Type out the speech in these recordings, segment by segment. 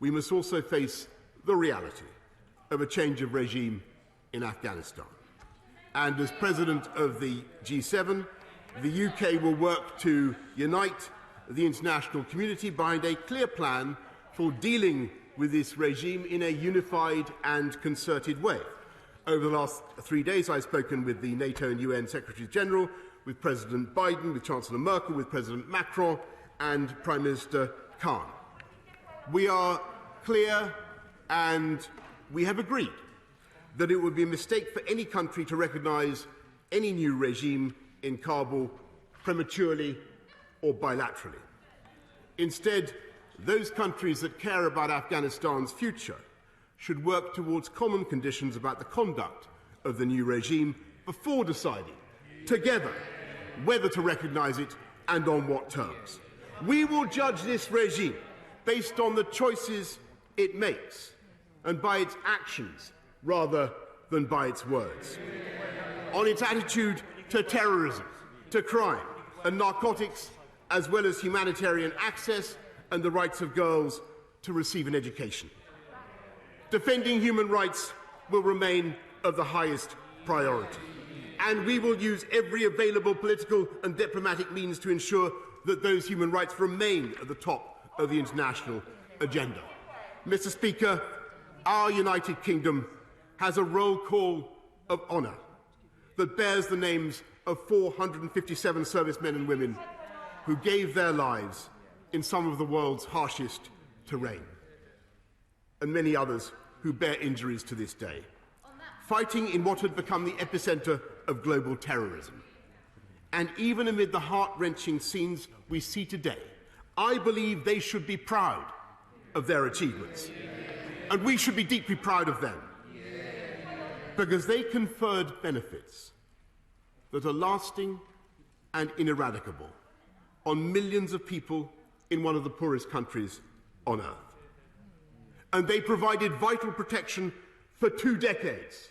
we must also face the reality of a change of regime in Afghanistan. And as President of the G7, the UK will work to unite the international community behind a clear plan for dealing with this regime in a unified and concerted way. Over the last 3 days, I've spoken with the NATO and UN Secretaries General, with President Biden, with Chancellor Merkel, with President Macron and Prime Minister Khan. We are clear and we have agreed that it would be a mistake for any country to recognise any new regime in Kabul prematurely or bilaterally. Instead, those countries that care about Afghanistan's future should work towards common conditions about the conduct of the new regime before deciding, together, whether to recognise it and on what terms. We will judge this regime based on the choices it makes and by its actions rather than by its words. On its attitude to terrorism, to crime and narcotics, as well as humanitarian access and the rights of girls to receive an education. Defending human rights will remain of the highest priority, and we will use every available political and diplomatic means to ensure that those human rights remain at the top of the international agenda. Mr. Speaker, our United Kingdom has a roll call of honour that bears the names of 457 servicemen and women who gave their lives in some of the world's harshest terrain, and many others who bear injuries to this day, fighting in what had become the epicentre of global terrorism. And even amid the heart-wrenching scenes we see today, I believe they should be proud of their achievements. And we should be deeply proud of them, because they conferred benefits that are lasting and ineradicable on millions of people in one of the poorest countries on earth. And they provided vital protection for 2 decades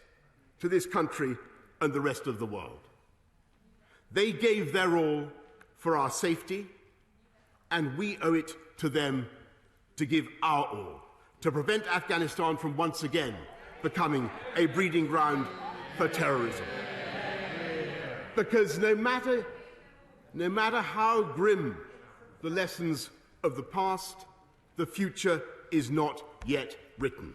to this country and the rest of the world. They gave their all for our safety, and we owe it to them to give our all to prevent Afghanistan from once again becoming a breeding ground for terrorism. Because no matter how grim the lessons of the past, the future is not yet written.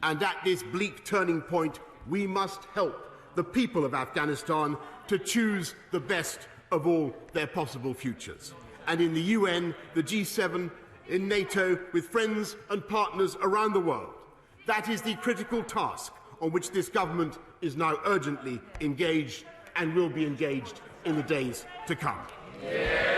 And at this bleak turning point, we must help the people of Afghanistan to choose the best of all their possible futures. And in the UN, the G7, in NATO, with friends and partners around the world, that is the critical task on which this government is now urgently engaged and will be engaged in the days to come. Yeah.